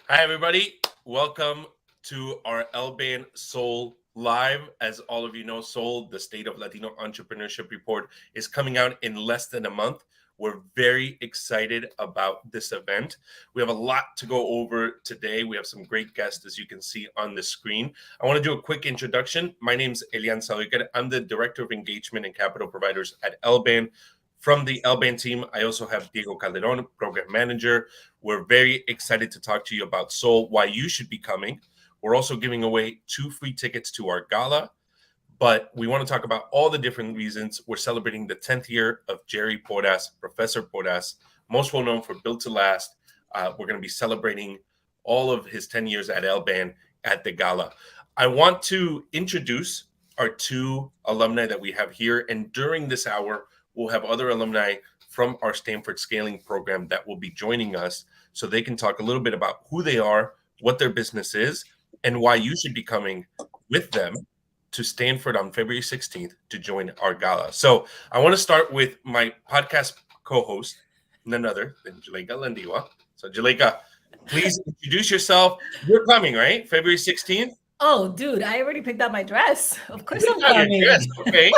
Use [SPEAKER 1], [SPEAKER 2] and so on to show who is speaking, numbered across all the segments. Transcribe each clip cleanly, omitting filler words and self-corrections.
[SPEAKER 1] Hi, everybody. Welcome to our LBAN Soul Live. As all of you know, Soul, the State of Latino Entrepreneurship Report, is coming out in less than a month. We're very excited about this event. We have a lot to go over today. We have some great guests, as you can see on the screen. I want to do a quick introduction. My name is Elian Saloiker. I'm the Director of Engagement and Capital Providers at LBAN. From the LBAN team, I also have Diego Calderon, Program Manager. We're very excited to talk to you about Soul, why you should be coming. We're also giving away 2 free tickets to our gala, but we want to talk about all the different reasons. We're celebrating the 10th year of Jerry Porras, Professor Porras, most well known for Built to Last. We're going to be celebrating all of his 10 years at LBAN at the gala. I want to introduce our 2 alumni that we have here, and during this hour, we'll have other alumni from our Stanford Scaling program that will be joining us so they can talk a little bit about who they are, what their business is, and why you should be coming with them to Stanford on February 16th to join our gala. So I want to start with my podcast co-host, none other than Juleka Landiwa. So Juleka, please introduce yourself. You're coming, right? February 16th?
[SPEAKER 2] Oh, dude, I already picked out my dress. Of course I'm
[SPEAKER 1] Pick out your
[SPEAKER 2] coming.
[SPEAKER 1] dress, okay.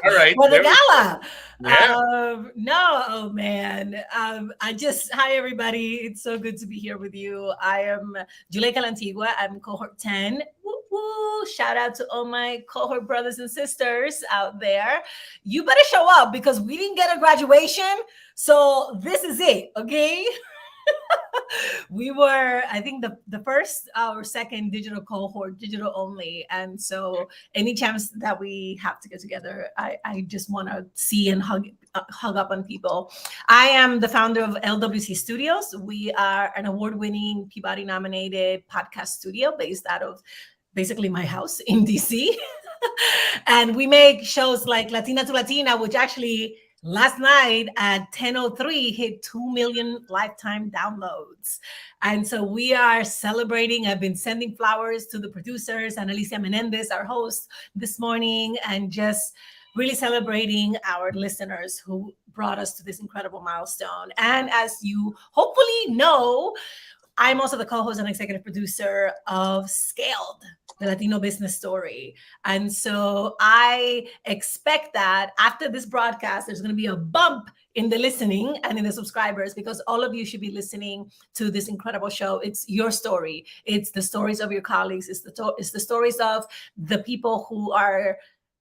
[SPEAKER 1] All right.
[SPEAKER 2] For the
[SPEAKER 1] There we go.
[SPEAKER 2] gala.
[SPEAKER 1] Yeah.
[SPEAKER 2] No, oh man. Hi everybody. It's so good to be here with you. I am Juleka Lantigua. I'm cohort 10. Woo woo. Shout out to all my cohort brothers and sisters out there. You better show up because we didn't get a graduation. So this is it, okay? We were, I think, the first or second digital cohort, digital only. And so any chance that we have to get together, I just want to see and hug up on people. I am the founder of LWC Studios. We are an award-winning, Peabody-nominated podcast studio based out of basically my house in DC. And we make shows like Latina to Latina, which actually last night at 10:03 hit 2 million lifetime downloads. And so we are celebrating. I've been sending flowers to the producers and Alicia Menendez, our host, this morning, and just really celebrating our listeners who brought us to this incredible milestone. And as you hopefully know, I'm also the co-host and executive producer of Scaled, the Latino business story. And so I expect that after this broadcast, there's going to be a bump in the listening and in the subscribers because all of you should be listening to this incredible show. It's your story. It's the stories of your colleagues. It's the stories of the people who are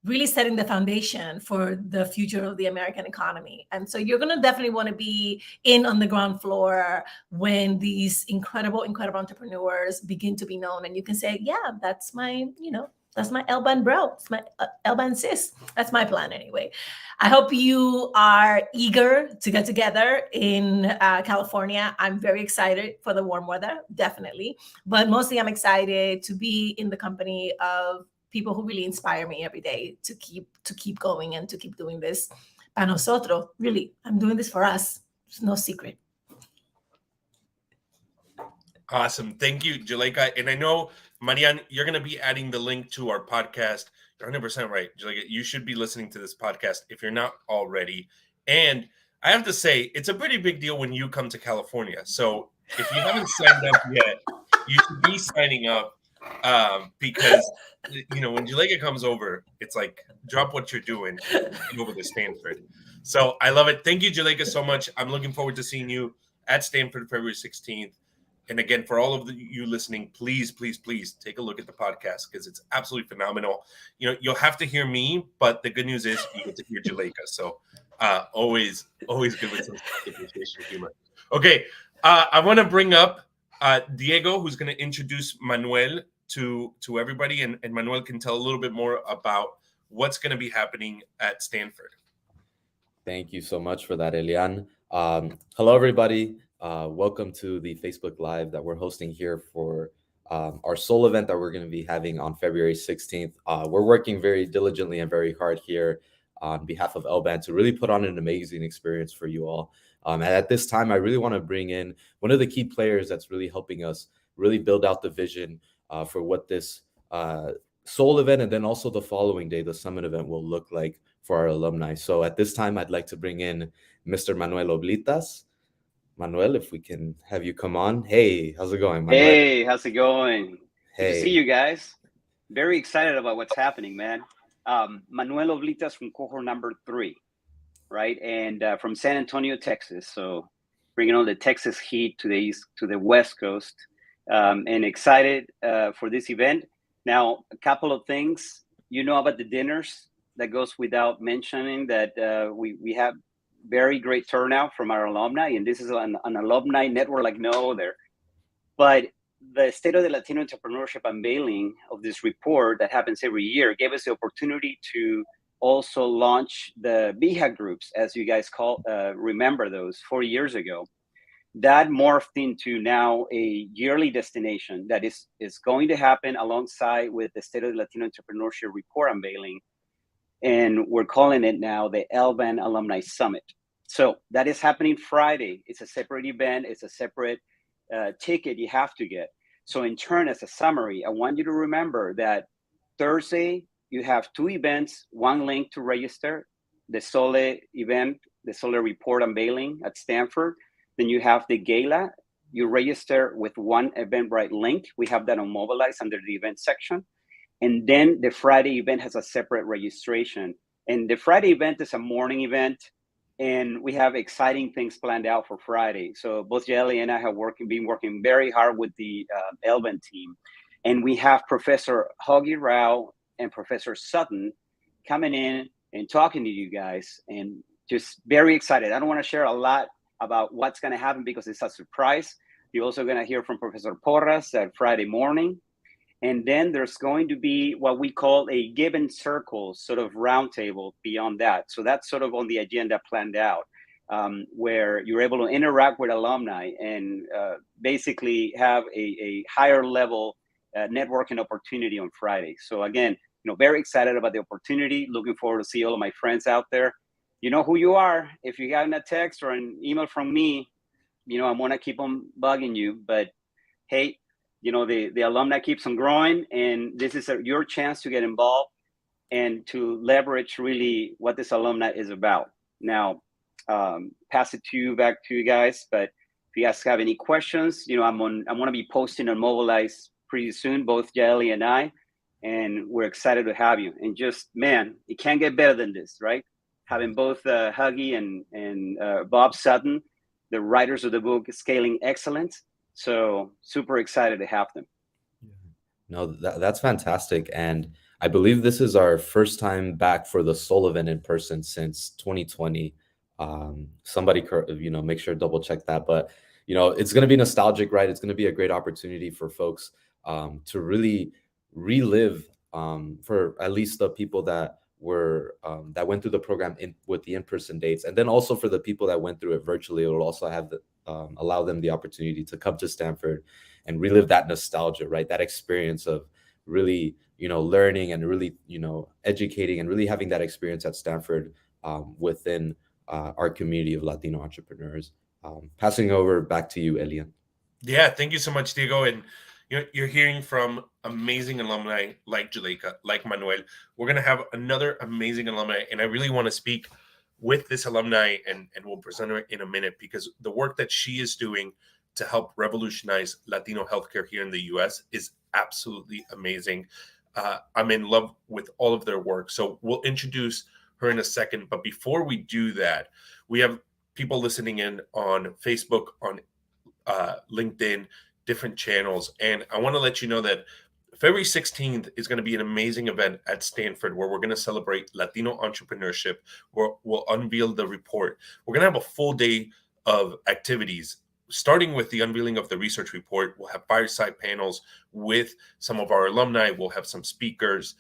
[SPEAKER 2] really setting the foundation for the future of the American economy. And so you're going to definitely want to be in on the ground floor when these incredible entrepreneurs begin to be known. And you can say, yeah, that's my LBAN bro. It's my LBAN sis. That's my plan anyway. I hope you are eager to get together in California. I'm very excited for the warm weather, definitely. But mostly I'm excited to be in the company of people who really inspire me every day to keep going and to keep doing this. Para nosotros, really, I'm doing this for us. It's no secret.
[SPEAKER 1] Awesome. Thank you, Juleka. And I know, Marian, you're going to be adding the link to our podcast. You're 100% right. Juleka, you should be listening to this podcast if you're not already. And I have to say, it's a pretty big deal when you come to California. So if you haven't signed up yet, you should be signing up because, when Juleka comes over, it's like, drop what you're doing and come over to Stanford. So I love it. Thank you, Juleka, so much. I'm looking forward to seeing you at Stanford February 16th. And again, for all of you listening, please, please, please take a look at the podcast because it's absolutely phenomenal. You'll have to hear me, but the good news is you get to hear Juleka. So always good with some differentiation humor. Okay, I want to bring up Diego, who's going to introduce Manuel to everybody, and Manuel can tell a little bit more about what's going to be happening at Stanford.
[SPEAKER 3] Thank you so much for that, Elian. Hello, everybody. Welcome to the Facebook Live that we're hosting here for our Soul event that we're going to be having on February 16th. We're working very diligently and very hard here on behalf of LBAN to really put on an amazing experience for you all. And at this time, I really want to bring in one of the key players that's really helping us really build out the vision for what this Soul event and then also the following day, the summit event, will look like for our alumni. So at this time, I'd like to bring in Mr. Manuel Oblitas. Manuel, if we can have you come on. Hey, how's it going, Manuel?
[SPEAKER 4] Hey, how's it going? Good to see
[SPEAKER 3] Hey.
[SPEAKER 4] you guys. Very excited about what's happening, man. Manuel Oblitas from cohort number 3, right? And from San Antonio, Texas. So bringing all the Texas heat to the east, to the West Coast, and excited for this event. Now, a couple of things. You know about the dinners. That goes without mentioning that we have very great turnout from our alumni, and this is an alumni network like no other. But the State of the Latino Entrepreneurship unveiling of this report that happens every year gave us the opportunity to also launch the BHAG groups, as you guys remember those 4 years ago. That morphed into now a yearly destination that is going to happen alongside with the State of the Latino Entrepreneurship report unveiling. And we're calling it now the LBAN Alumni Summit. So that is happening Friday. It's a separate event. It's a separate ticket you have to get. So in turn, as a summary, I want you to remember that Thursday, you have 2 events, one link to register, the Sole event, the Sole report unveiling at Stanford. Then you have the gala. You register with one Eventbrite link. We have that on Mobilize under the event section. And then the Friday event has a separate registration. And the Friday event is a morning event. And we have exciting things planned out for Friday. So both Jelly and I have been working very hard with the LBAN team. And we have Professor Hoggy Rao and Professor Sutton coming in and talking to you guys, and just very excited. I don't want to share a lot about what's going to happen because it's a surprise. You're also going to hear from Professor Porras that Friday morning. And then there's going to be what we call a given circle sort of roundtable beyond that. So that's sort of on the agenda planned out, where you're able to interact with alumni and basically have a higher level networking opportunity on Friday. So again, very excited about the opportunity. Looking forward to see all of my friends out there. You know who you are. If you got a text or an email from me, I'm going to keep on bugging you. But hey, the alumni keeps on growing, and this is your chance to get involved and to leverage really what this alumni is about. Now, pass it back to you guys. But if you guys have any questions, I'm going to be posting on Mobilize pretty soon, both Jelly and I, and we're excited to have you. And just, man, it can't get better than this, right? Having both Huggy and Bob Sutton, the writers of the book Scaling Excellence. So super excited to have them.
[SPEAKER 3] No, that's fantastic. And I believe this is our first time back for the Soul event in person since 2020. Somebody, make sure to double check that. But, it's going to be nostalgic, right? It's going to be a great opportunity for folks to really relive for at least the people that that went through the program with the in-person dates. And then also for the people that went through it virtually, it will also have allow them the opportunity to come to Stanford and relive that nostalgia, right? That experience of really, learning and really, educating and really having that experience at Stanford within our community of Latino entrepreneurs. Passing over back to you, Elian.
[SPEAKER 1] Yeah, thank you so much, Diego. And you're hearing from amazing alumni like Juleka, like Manuel. We're going to have another amazing alumni, and I really want to speak with this alumni, and we'll present her in a minute, because the work that she is doing to help revolutionize Latino healthcare here in the U.S. is absolutely amazing. I'm in love with all of their work. So we'll introduce her in a second. But before we do that, we have people listening in on Facebook, on LinkedIn, different channels. And I want to let you know that February 16th is going to be an amazing event at Stanford where we're going to celebrate Latino entrepreneurship, where we'll unveil the report. We're going to have a full day of activities, starting with the unveiling of the research report. We'll have fireside panels with some of our alumni. We'll have some speakers,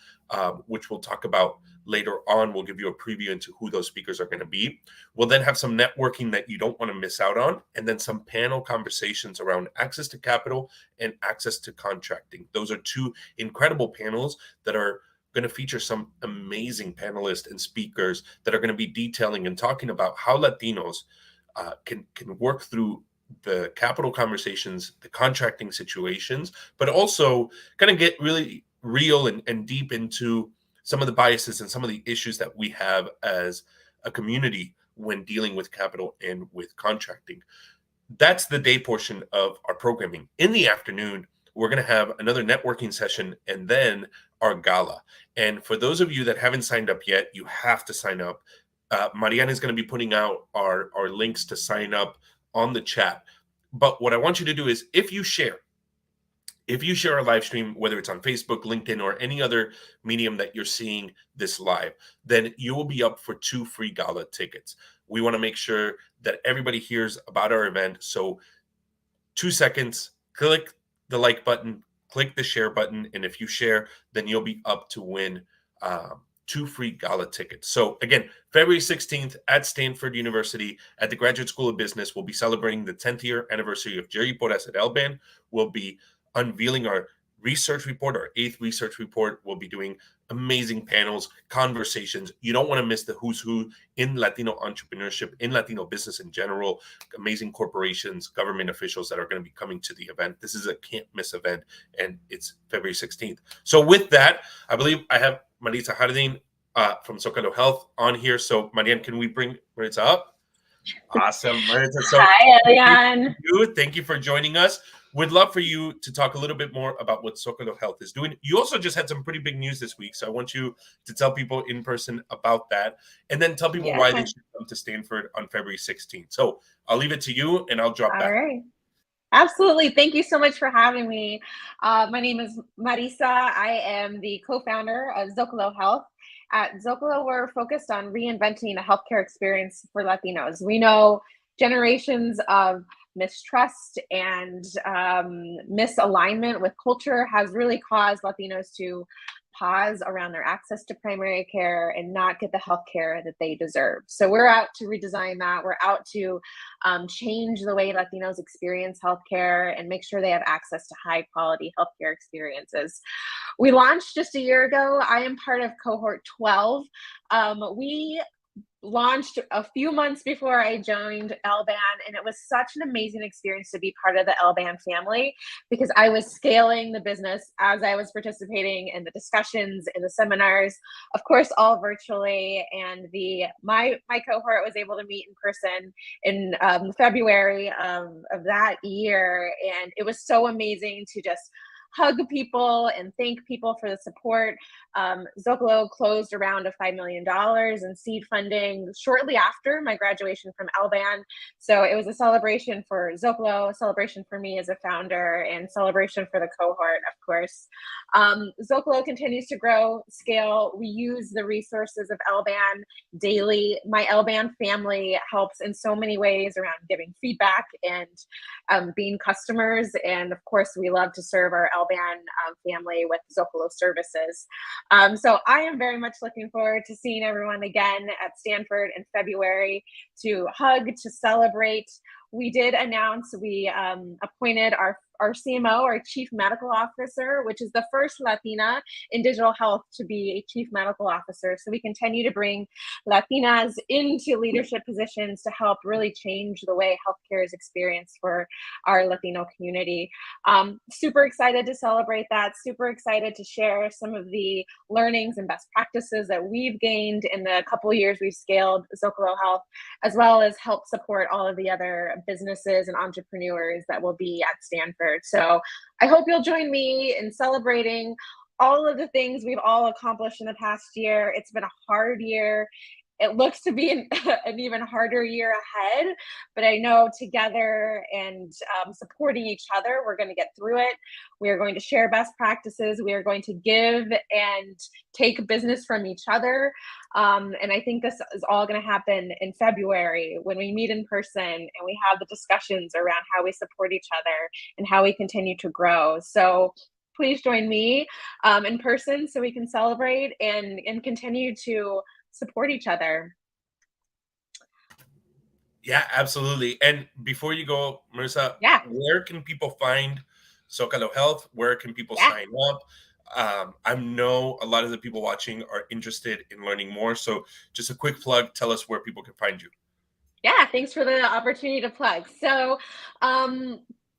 [SPEAKER 1] which we'll talk about later on. We'll give you a preview into who those speakers are going to be. We'll then have some networking that you don't want to miss out on, and then some panel conversations around access to capital and access to contracting. Those are 2 incredible panels that are going to feature some amazing panelists and speakers that are going to be detailing and talking about how Latinos can work through the capital conversations, the contracting situations, but also kind of get really real and deep into some of the biases and some of the issues that we have as a community when dealing with capital and with contracting. that's the day portion of our programming. In the afternoon, we're going to have another networking session and then our gala. And for those of you that haven't signed up yet, you have to sign up. Mariana is going to be putting out our links to sign up on the chat. But what I want you to do is if you share our live stream, whether it's on Facebook, LinkedIn, or any other medium that you're seeing this live, then you will be up for 2 free gala tickets. We want to make sure that everybody hears about our event. So 2 seconds, click the like button, click the share button. And if you share, then you'll be up to win 2 free gala tickets. So again, February 16th at Stanford University at the Graduate School of Business, we'll be celebrating the 10th year anniversary of Jerry Porras at LBAN. We'll be unveiling our research report, our 8th research report. We'll be doing amazing panels, conversations. You don't want to miss the who's who in Latino entrepreneurship, in Latino business in general, amazing corporations, government officials that are going to be coming to the event. This is a can't miss event, and it's February 16th. So with that, I believe I have Maritza Jardín from Zocalo Health on here. So Marian, can we bring Maritza up? Awesome, Maritza. So
[SPEAKER 5] hi, Elian.
[SPEAKER 1] Thank you for joining us. We'd love for you to talk a little bit more about what Zocalo Health is doing. You also just had some pretty big news this week, so I want you to tell people in person about that, and then tell people why they should come to Stanford on February 16th. So I'll leave it to you, and I'll drop back.
[SPEAKER 5] All right. Absolutely. Thank you so much for having me. My name is Marisa. I am the co-founder of Zocalo Health. At Zocalo, we're focused on reinventing a healthcare experience for Latinos. We know generations of mistrust and misalignment with culture has really caused Latinos to pause around their access to primary care and not get the health care that they deserve. So we're out to redesign that. We're out to change the way Latinos experience healthcare and make sure they have access to high quality healthcare experiences. We launched just a year ago. I am part of cohort 12. We launched a few months before I joined LBAN, and it was such an amazing experience to be part of the LBAN family because I was scaling the business as I was participating in the discussions, in the seminars, of course, all virtually. And my cohort was able to meet in person in February of that year, and it was so amazing to just hug people and thank people for the support. Zocalo closed a round of $5 million in seed funding shortly after my graduation from LBAN. So it was a celebration for Zocalo, a celebration for me as a founder, and celebration for the cohort, of course. Zocalo continues to grow, scale. We use the resources of LBAN daily. My LBAN family helps in so many ways around giving feedback and being customers. And of course, we love to serve our LBAN family with Zocalo services. So I am very much looking forward to seeing everyone again at Stanford in February to hug, to celebrate. We did announce we appointed our CMO, our Chief Medical Officer, which is the first Latina in digital health to be a Chief Medical Officer. So we continue to bring Latinas into leadership positions to help really change the way healthcare is experienced for our Latino community. Super excited to celebrate that. Super excited to share some of the learnings and best practices that we've gained in the couple of years we've scaled Zocalo Health, as well as help support all of the other businesses and entrepreneurs that will be at Stanford. So I hope you'll join me in celebrating all of the things we've all accomplished in the past year. It's been a hard year. It looks to be an even harder year ahead, but I know together and supporting each other, we're going to get through it. We are going to share best practices. We are going to give and take business from each other. And I think this is all going to happen in February when we meet in person and we have the discussions around how we support each other and how we continue to grow. So please join me in person so we can celebrate and continue to support each other.
[SPEAKER 1] Yeah, absolutely. And before you go, Marissa, where can people find Zocalo Health? Where can people sign up? I know a lot of the people watching are interested in learning more. So just a quick plug, tell us where people can find you.
[SPEAKER 5] Yeah, thanks for the opportunity to plug. So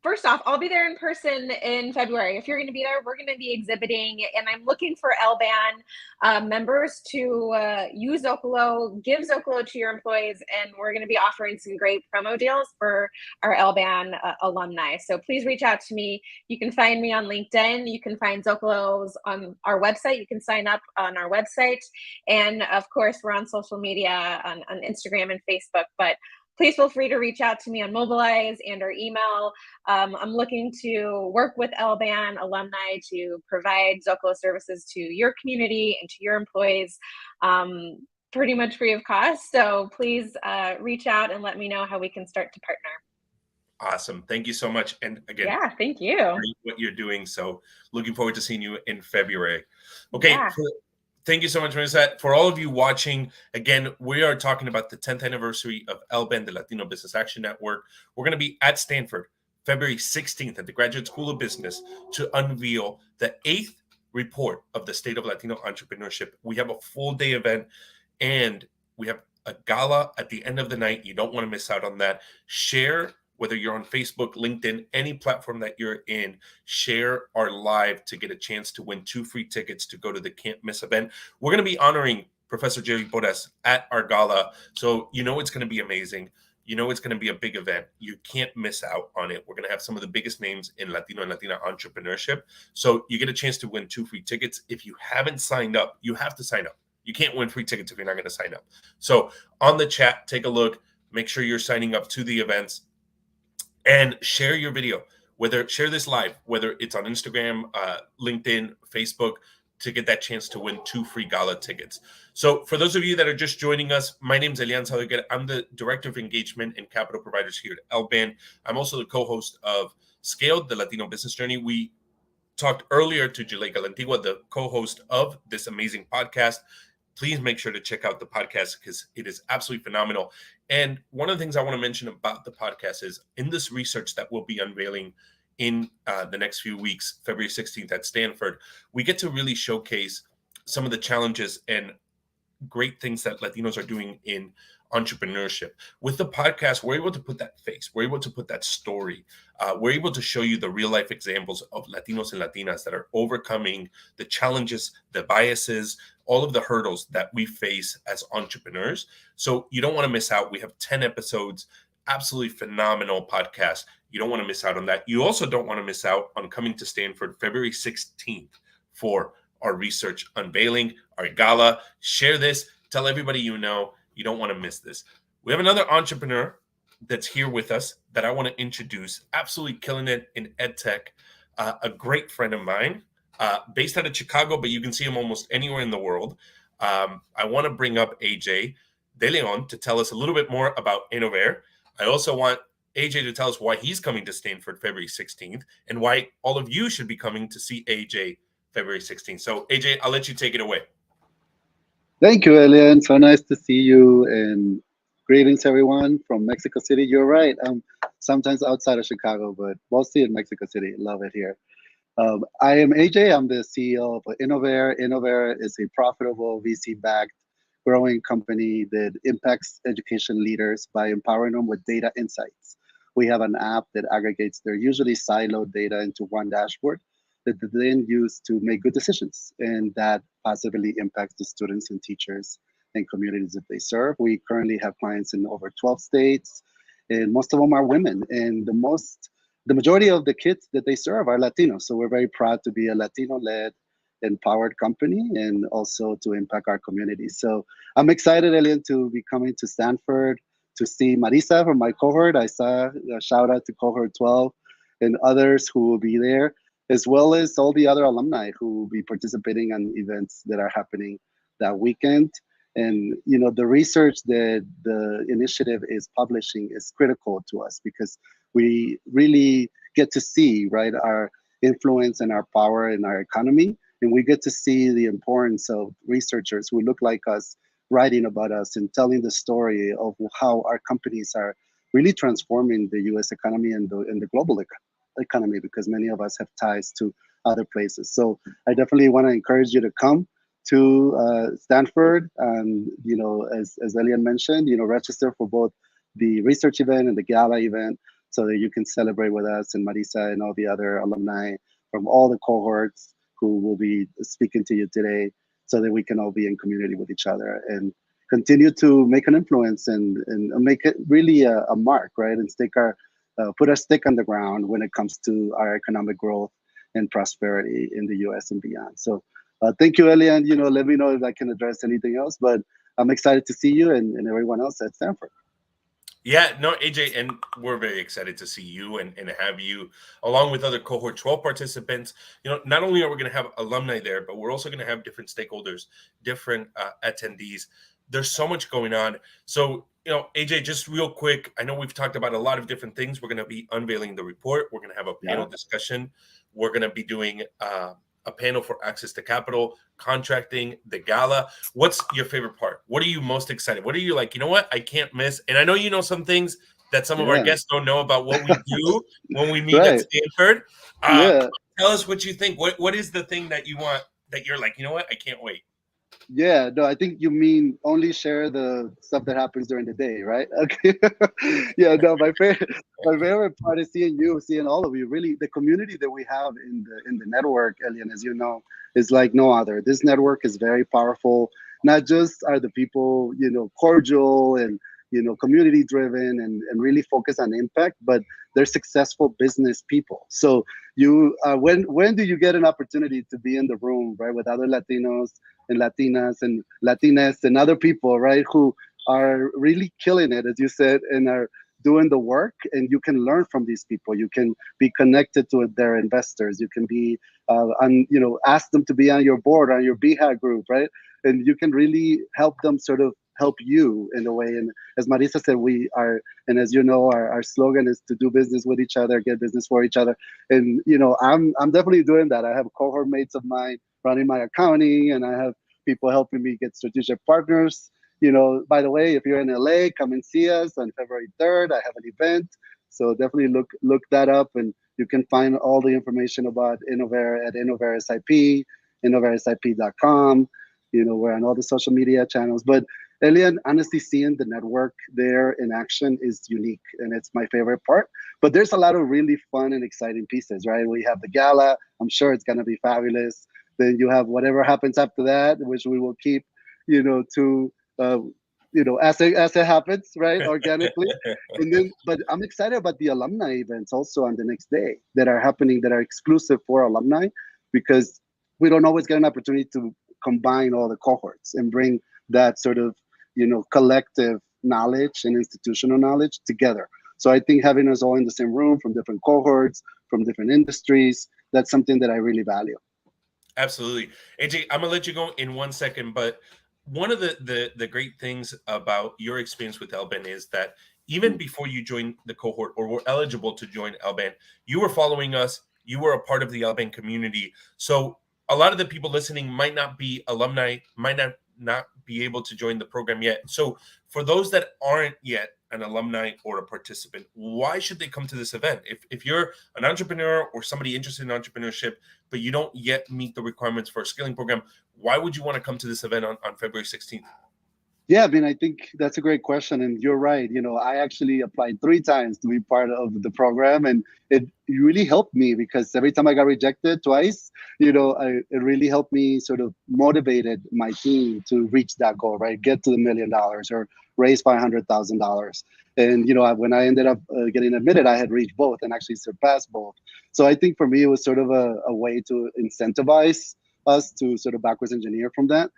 [SPEAKER 5] First off, I'll be there in person in February. If you're going to be there, we're going to be exhibiting, and I'm looking for LBAN members to use Zocalo, give Zocalo to your employees, and we're going to be offering some great promo deals for our LBAN alumni. So please reach out to me. You can find me on LinkedIn. You can find Zocalo's on our website. You can sign up on our website. And of course, we're on social media on Instagram and Facebook, but please feel free to reach out to me on Mobilize and or email. I'm looking to work with LBAN alumni to provide Zocalo services to your community and to your employees pretty much free of cost. So please reach out and let me know how we can start to partner.
[SPEAKER 1] Awesome. Thank you so much. And again,
[SPEAKER 5] yeah, thank you.
[SPEAKER 1] What you're doing. So looking forward to seeing you in February. Okay.
[SPEAKER 5] Yeah.
[SPEAKER 1] Thank you so much, Marisa. For all of you watching, again, we are talking about the 10th anniversary of LBAN, the Latino Business Action Network. We're going to be at Stanford February 16th at the Graduate School of Business to unveil the 8th report of the State of Latino Entrepreneurship. We have a full day event and we have a gala at the end of the night. You don't want to miss out on that. Share, whether you're on Facebook, LinkedIn, any platform that you're in, share our live to get a chance to win 2 free tickets to go to the Can't Miss event. We're going to be honoring Professor Jerry Porras at our gala. So you know it's going to be amazing. You know it's going to be a big event. You can't miss out on it. We're going to have some of the biggest names in Latino and Latina entrepreneurship. So you get a chance to win 2 free tickets. If you haven't signed up, you have to sign up. You can't win free tickets if you're not going to sign up. So on the chat, take a look. Make sure you're signing up to the events. And share your video, share this live, whether it's on Instagram, LinkedIn, Facebook, to get that chance to win 2 free gala tickets. So for those of you that are just joining us, my name is Elian Saldigar. I'm the Director of Engagement and Capital Providers here at LBAN. I'm also the co-host of Scaled, the Latino Business Journey. We talked earlier to Juleka Lantigua, the co-host of this amazing podcast. Please make sure to check out the podcast because it is absolutely phenomenal. And one of the things I want to mention about the podcast is in this research that we'll be unveiling in the next few weeks, February 16th at Stanford, we get to really showcase some of the challenges and great things that Latinos are doing in entrepreneurship. With the podcast, we're able to put that face. We're able to put that story. We're able to show you the real life examples of Latinos and Latinas that are overcoming the challenges, the biases, all of the hurdles that we face as entrepreneurs. So you don't want to miss out. We have 10 episodes, absolutely phenomenal podcast. You don't want to miss out on that. You also don't want to miss out on coming to Stanford February 16th for our research unveiling, our gala. Share this. Tell everybody you know. You don't want to miss this. We have another entrepreneur that's here with us that I want to introduce, absolutely killing it in ed tech, a great friend of mine, based out of Chicago, but you can see him almost anywhere in the world. I want to bring up AJ De Leon to tell us a little bit more about Innovair. I also want AJ to tell us why he's coming to Stanford February 16th and why all of you should be coming to see AJ February 16th. So AJ, I'll let you take it away.
[SPEAKER 6] Thank you, Elian. So nice to see you, and greetings everyone from Mexico City. You're right. I'm sometimes outside of Chicago, but mostly in Mexico City. Love it here. I am AJ. I'm the CEO of Innovair. Innovair is a profitable VC-backed growing company that impacts education leaders by empowering them with data insights. We have an app that aggregates their usually siloed data into one dashboard that they then use to make good decisions, and that positively impacts the students and teachers and communities that they serve. We currently have clients in over 12 states, and most of them are women, and the majority of the kids that they serve are Latinos. So we're very proud to be a Latino-led, empowered company and also to impact our community. So I'm excited, Elian, to be coming to Stanford to see Marisa from my cohort. I saw a shout out to cohort 12 and others who will be there, as well as all the other alumni who will be participating in events that are happening that weekend. And the research that the initiative is publishing is critical to us because we really get to see, right, our influence and our power in our economy. And we get to see the importance of researchers who look like us writing about us and telling the story of how our companies are really transforming the U.S. economy and the global economy, because many of us have ties to other places. So I definitely want to encourage you to come to Stanford, and as Elian mentioned, register for both the research event and the gala event. so that you can celebrate with us and Marisa and all the other alumni from all the cohorts who will be speaking to you today, so that we can all be in community with each other and continue to make an influence and make it really a mark, right? And put our stick on the ground when it comes to our economic growth and prosperity in the US and beyond. So thank you, Elian. Let me know if I can address anything else, but I'm excited to see you and everyone else at Stanford.
[SPEAKER 1] Yeah, no, AJ, and we're very excited to see you and have you along with other cohort 12 participants. Not only are we going to have alumni there, but we're also going to have different stakeholders, different attendees. There's so much going on. So, AJ, just real quick, I know we've talked about a lot of different things. We're going to be unveiling the report. We're going to have a panel discussion. We're going to be doing a panel for access to capital, contracting, the gala. What's your favorite part? What are you most excited? What are you like, what I can't miss? And I know you know some things that some of our guests don't know about what we do when we meet at Stanford. Tell us what you think. What is the thing that you want, that you're like, I can't wait?
[SPEAKER 6] Yeah, no, I think you mean only share the stuff that happens during the day, right? Okay. Yeah, no, my favorite part is seeing all of you. Really, the community that we have in the network, Elian, as you know, is like no other. This network is very powerful. Not just are the people, cordial and community driven and really focus on impact, but they're successful business people. So when do you get an opportunity to be in the room, right, with other Latinos and Latinas and Latinas and other people, right, who are really killing it, as you said, and are doing the work, and you can learn from these people. You can be connected to their investors. You can be ask them to be on your board, on your BHAG group, right? And you can really help them sort of help you in a way. And as Marisa said, we are, and as you know, our slogan is to do business with each other, get business for each other. And I'm definitely doing that. I have cohort mates of mine running my accounting, and I have people helping me get strategic partners. By the way, if you're in LA, come and see us on February 3rd. I have an event, so definitely look that up, and you can find all the information about Innovair at InnovairSIP, InnovairSIP.com. We're on all the social media channels. But Elian, honestly, seeing the network there in action is unique, and it's my favorite part. But there's a lot of really fun and exciting pieces, right? We have the gala. I'm sure it's going to be fabulous. Then you have whatever happens after that, which we will keep, as it happens, right, organically. And then, but I'm excited about the alumni events also on the next day that are happening, that are exclusive for alumni, because we don't always get an opportunity to combine all the cohorts and bring that sort of collective knowledge and institutional knowledge together. So I think having us all in the same room from different cohorts, from different industries, that's something that I really value.
[SPEAKER 1] Absolutely. AJ, I'm gonna let you go in 1 second, but one of the great things about your experience with LBAN is that even before you joined the cohort or were eligible to join LBAN, you were following us, you were a part of the LBAN community. So a lot of the people listening might not be alumni, might not be able to join the program yet. So for those that aren't yet an alumni or a participant, why should they come to this event? If you're an entrepreneur or somebody interested in entrepreneurship, but you don't yet meet the requirements for a skilling program, why would you want to come to this event on February 16th?
[SPEAKER 6] Yeah, I mean, I think that's a great question. And you're right. I actually applied 3 times to be part of the program. And it really helped me, because every time I got rejected twice, it really helped me sort of motivated my team to reach that goal, right? Get to the $1 million or raise $500,000. And, when I ended up getting admitted, I had reached both and actually surpassed both. So I think for me, it was sort of a way to incentivize us to sort of backwards engineer from that.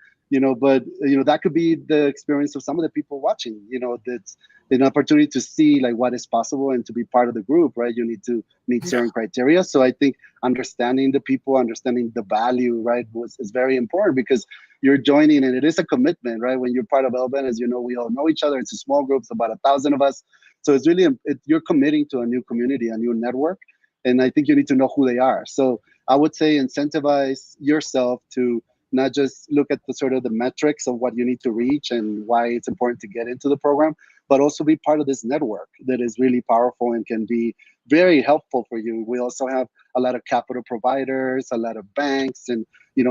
[SPEAKER 6] But that could be the experience of some of the people watching. That's an opportunity to see like what is possible and to be part of the group, right? You need to meet certain criteria. So I think understanding the people, understanding the value, right, is very important, because you're joining, and it is a commitment, right? When you're part of LBAN, as you know, we all know each other. It's a small group, it's about 1,000 of us. So it's really you're committing to a new community, a new network, and I think you need to know who they are. So I would say incentivize yourself to not just look at the sort of the metrics of what you need to reach and why it's important to get into the program, but also be part of this network that is really powerful and can be very helpful for you. We also have a lot of capital providers, a lot of banks, and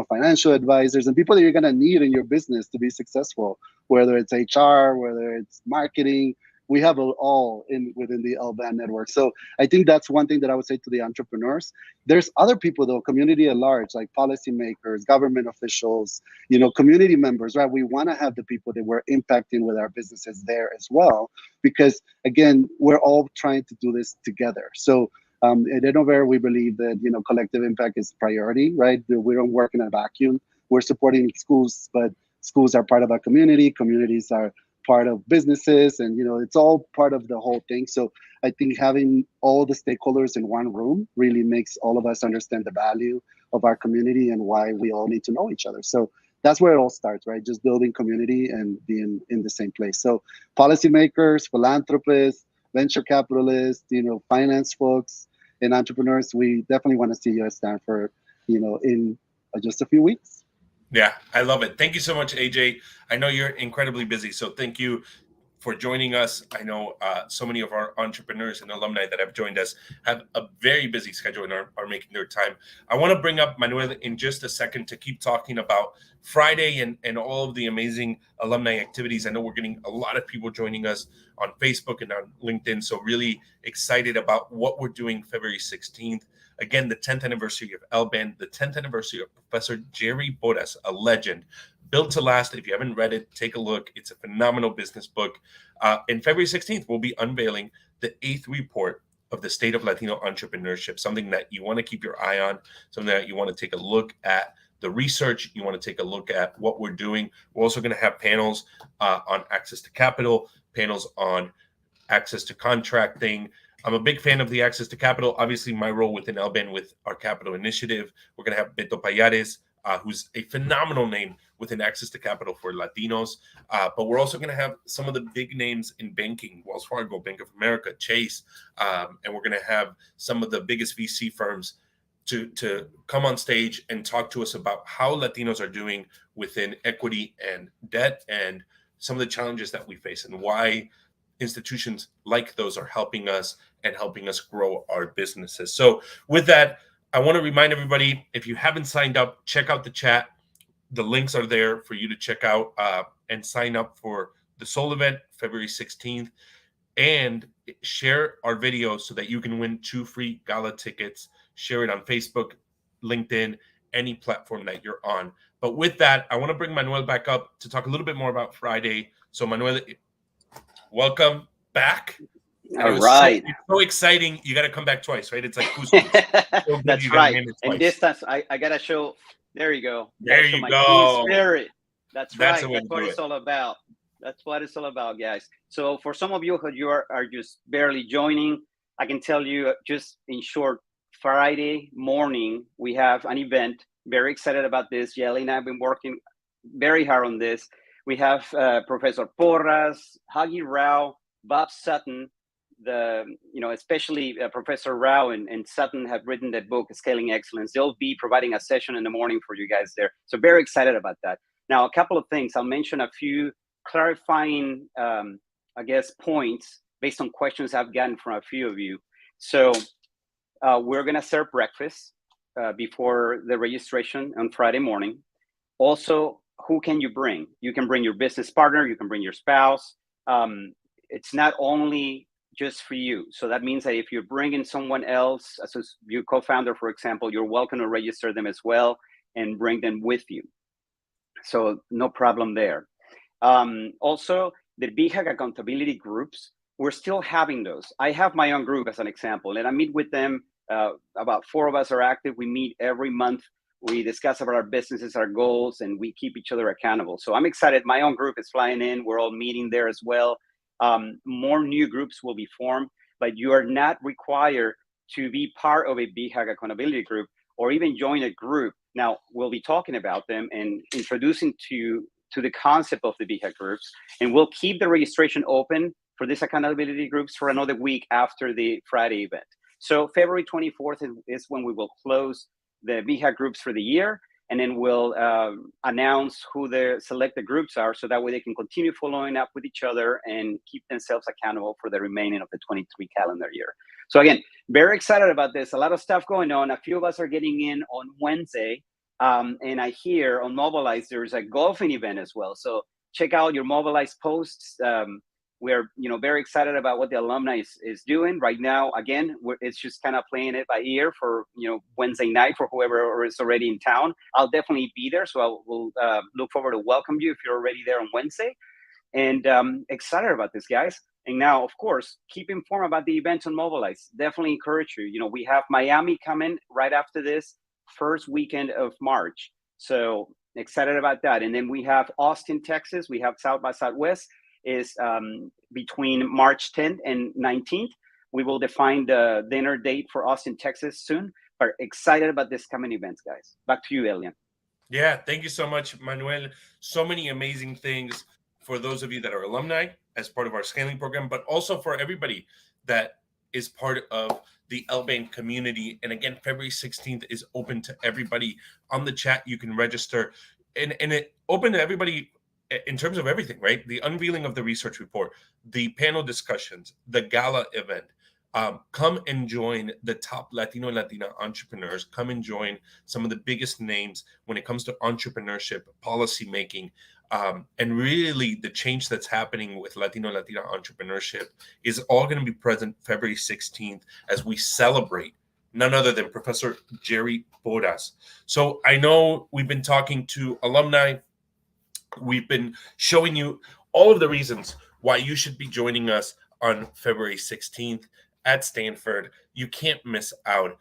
[SPEAKER 6] financial advisors, and people that you're going to need in your business to be successful, whether it's HR, whether it's marketing, we have it all within the LBAN network. So I think that's one thing that I would say to the entrepreneurs. There's other people though, community at large, like policymakers, government officials, community members, right? We want to have the people that we're impacting with our businesses there as well, because again, we're all trying to do this together. So at Innovair, we believe that collective impact is priority, right? We don't work in a vacuum. We're supporting schools, but schools are part of our community. Communities are part of businesses, and it's all part of the whole thing. So I think having all the stakeholders in one room really makes all of us understand the value of our community and why we all need to know each other. So that's where it all starts, right? Just building community and being in the same place. So policymakers, philanthropists, venture capitalists, finance folks, and entrepreneurs, we definitely want to see you at Stanford, in just a few weeks.
[SPEAKER 1] Yeah, I love it. Thank you so much, AJ. I know you're incredibly busy, so thank you for joining us. I know so many of our entrepreneurs and alumni that have joined us have a very busy schedule and are making their time. I want to bring up Manuel in just a second to keep talking about Friday and all of the amazing alumni activities. I know we're getting a lot of people joining us on Facebook and on LinkedIn, so really excited about what we're doing February 16th. Again, the 10th anniversary of LBAN, the 10th anniversary of Professor Jerry Porras, a legend. Built to Last. If you haven't read it, take a look. It's a phenomenal business book. And February 16th, we'll be unveiling the 8th report of the State of Latino Entrepreneurship, something that you want to keep your eye on, something that you want to take a look at the research. You want to take a look at what we're doing. We're also going to have panels on access to capital, panels on access to contracting. I'm a big fan of the access to capital. Obviously, my role within LBAN with our capital initiative. We're going to have Beto Payares, who's a phenomenal name within access to capital for Latinos. But we're also going to have some of the big names in banking, Wells Fargo, Bank of America, Chase. And we're going to have some of the biggest VC firms to come on stage and talk to us about how Latinos are doing within equity and debt and some of the challenges that we face and why institutions like those are helping us and helping us grow our businesses. So with that, I want to remind everybody, if you haven't signed up, check out the chat. The links are there for you to check out and sign up for the Soul event, February 16th, and share our video so that you can win 2 free gala tickets. Share it on Facebook, LinkedIn, any platform that you're on. But with that, I want to bring Manuel back up to talk a little bit more about Friday. So Manuel, welcome back.
[SPEAKER 4] All right.
[SPEAKER 1] So exciting. You got to come back twice, right? It's like so
[SPEAKER 4] that's right. And this time I got to show. There you go.
[SPEAKER 1] There you go.
[SPEAKER 4] Spirit. That's right.
[SPEAKER 1] That's
[SPEAKER 4] what it's all about. That's what it's all about, guys. So for some of you who are just barely joining, I can tell you just in short, Friday morning, we have an event. Very excited about this. Yeli and I have been working very hard on this. We have Professor Porras, Hagi Rao, Bob Sutton, especially Professor Rao and Sutton have written that book, Scaling Excellence. They'll be providing a session in the morning for you guys there. So very excited about that. Now, a couple of things. I'll mention a few clarifying, points based on questions I've gotten from a few of you. So we're going to serve breakfast before the registration on Friday morning. Also, who can you bring? You can bring your business partner. You can bring your spouse. It's not only just for you. So that means that if you're bringing someone else, as your co-founder, for example, you're welcome to register them as well and bring them with you. So no problem there. Also, the BHAG accountability groups, we're still having those. I have my own group as an example, and I meet with them. About 4 of us are active. We meet every month. We discuss about our businesses, our goals, and we keep each other accountable. So I'm excited. My own group is flying in. We're all meeting there as well. More new groups will be formed, but you are not required to be part of a BHAG accountability group or even join a group. Now, we'll be talking about them and introducing to the concept of the BHAG groups, and we'll keep the registration open for these accountability groups for another week after the Friday event. So February 24th is when we will close the BHAG groups for the year, and then we'll announce who the selected groups are so that way they can continue following up with each other and keep themselves accountable for the remaining of the 23 calendar year. So again, very excited about this. A lot of stuff going on. A few of us are getting in on Wednesday. And I hear on Mobilize, there's a golfing event as well. So check out your Mobilize posts. we're very excited about what the alumni is doing right now. Again, it's just kind of playing it by ear for Wednesday night for whoever is already in town. I'll definitely be there, so we'll look forward to welcome you if you're already there on Wednesday. And excited about this, guys. And now, of course, keep informed about the events on Mobilize. Definitely encourage you. We have Miami coming right after this first weekend of March. So excited about that. And then we have Austin, Texas. We have South by Southwest is between March 10th and 19th. We will define the dinner date for Austin, Texas soon. But excited about this coming events, guys. Back to you, Elian.
[SPEAKER 1] Yeah, thank you so much, Manuel. So many amazing things for those of you that are alumni as part of our scaling program, but also for everybody that is part of the LBAN community. And again, February 16th is open to everybody. On the chat, you can register, and it open to everybody in terms of everything, right? The unveiling of the research report, the panel discussions, the gala event. Come and join the top Latino and Latina entrepreneurs. Come and join some of the biggest names when it comes to entrepreneurship, policy making, and really the change that's happening with Latino and Latina entrepreneurship is all going to be present February 16th as we celebrate none other than Professor Jerry Porras. So I know we've been talking to alumni. We've been showing you all of the reasons why you should be joining us on February 16th at Stanford. You can't miss out.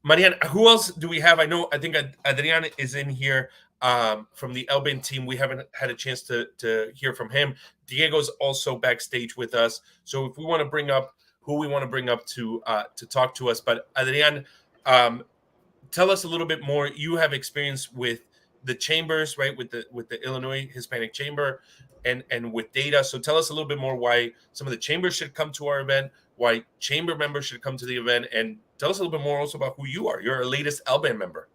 [SPEAKER 1] Mariana, who else do we have? I think Adrian is in here from the LBAN team. We haven't had a chance to hear from him. Diego's also backstage with us. So if we want to bring up who we want to bring up to talk to us, but Adrian, tell us a little bit more. You have experience with the chambers, right? With the Illinois Hispanic Chamber and with data. So tell us a little bit more why some of the chambers should come to our event, why chamber members should come to the event, and tell us a little bit more also about who you are. You're our latest LBAN member.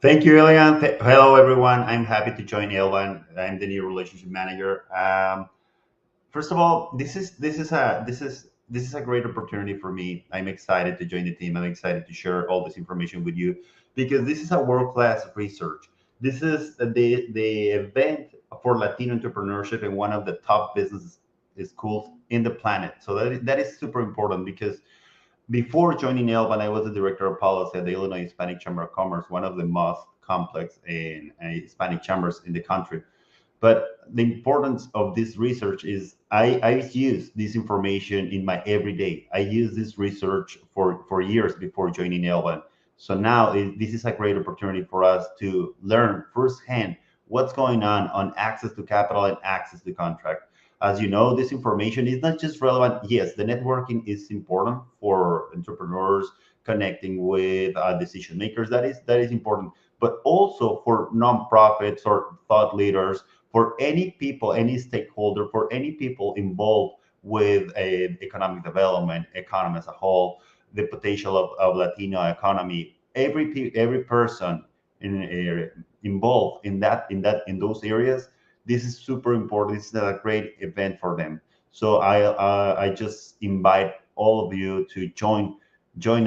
[SPEAKER 7] Thank you, Elian. Hello, everyone. I'm happy to join LBAN. I'm the new relationship manager. First of all, this is a great opportunity for me. I'm excited to join the team. I'm excited to share all this information with you because this is a world-class research. This is the event for Latino entrepreneurship in one of the top business schools in the planet. So that is super important because before joining LBAN, I was the director of policy at the Illinois Hispanic Chamber of Commerce, one of the most complex and Hispanic chambers in the country. But the importance of this research is I use this information in my everyday. I use this research for years before joining LBAN. So now this is a great opportunity for us to learn firsthand what's going on access to capital and access to contract. As you know, this information is not just relevant. Yes, the networking is important for entrepreneurs connecting with decision makers. That is important, but also for nonprofits or thought leaders, for any people, any stakeholder, for any people involved with economic development, economy as a whole, the potential of Latino economy. Every person involved in those areas. This is super important. This is a great event for them. So I just invite all of you to join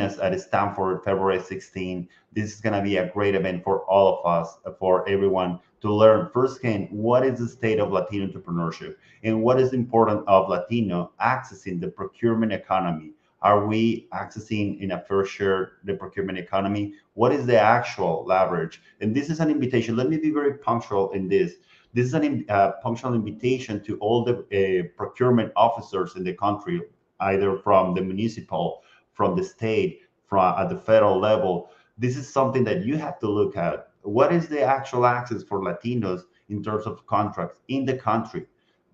[SPEAKER 7] us at Stanford February 16. This is going to be a great event for all of us, for everyone to learn firsthand what is the state of Latino entrepreneurship and what is important of Latino accessing the procurement economy. Are we accessing in a fair share the procurement economy? What is the actual leverage? And this is an invitation. Let me be very punctual in this. This is a punctual invitation to all the procurement officers in the country, either from the municipal, from the state, from at the federal level. This is something that you have to look at. What is the actual access for Latinos in terms of contracts in the country?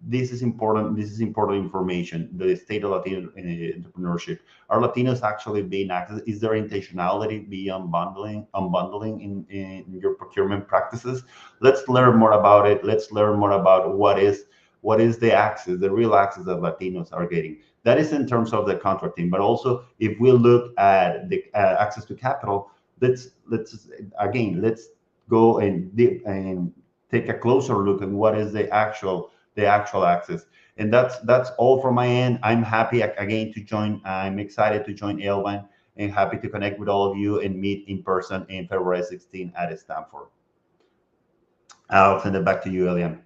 [SPEAKER 7] This is important. This is important information. The state of Latino entrepreneurship. Are Latinos actually being accessed? Is there intentionality beyond unbundling in your procurement practices? Let's learn more about it. Let's learn more about what is the access, the real access that Latinos are getting. That is in terms of the contracting, but also if we look at the access to capital, let's go and take a closer look at what is the actual access. And that's all from my end. I'm happy again to join. I'm excited to join LBAN and happy to connect with all of you and meet in person in February 16 at Stanford. I'll send it back to you, Elian.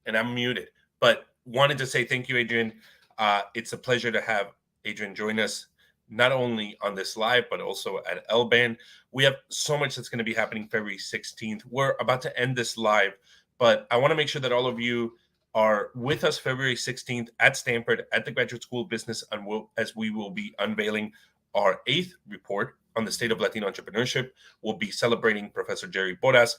[SPEAKER 1] and I'm muted. But wanted to say thank you, Adrian. It's a pleasure to have Adrian join us, not only on this live, but also at LBAN. We have so much that's going to be happening February 16th. We're about to end this live, but I want to make sure that all of you are with us February 16th at Stanford at the Graduate School of Business, as we will be unveiling our 8th report on the State of Latino Entrepreneurship. We'll be celebrating Professor Jerry Porras.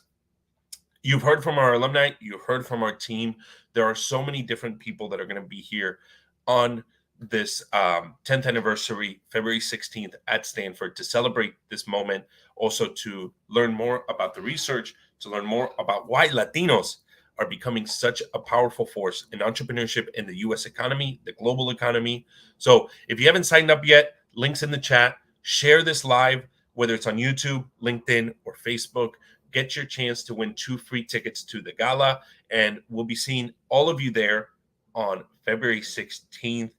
[SPEAKER 1] You've heard from our alumni, you've heard from our team. There are so many different people that are going to be here on this 10th anniversary, February 16th at Stanford, to celebrate this moment, also to learn more about the research, to learn more about why Latinos are becoming such a powerful force in entrepreneurship in the U.S. economy, the global economy. So if you haven't signed up yet, links in the chat. Share this live, whether it's on YouTube, LinkedIn, or Facebook. Get your chance to win 2 free tickets to the gala, and we'll be seeing all of you there on February 16th.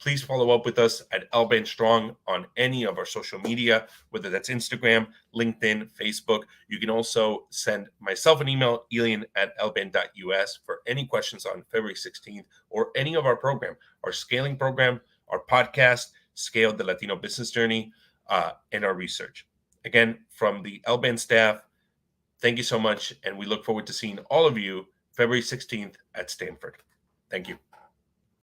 [SPEAKER 1] Please follow up with us at LBAN Strong on any of our social media, whether that's Instagram, LinkedIn, Facebook. You can also send myself an email, elian@lban.us, for any questions on February 16th or any of our program, our scaling program, our podcast, Scale the Latino Business Journey, and our research. Again, from the LBAN staff, thank you so much, and we look forward to seeing all of you February 16th at Stanford. Thank you.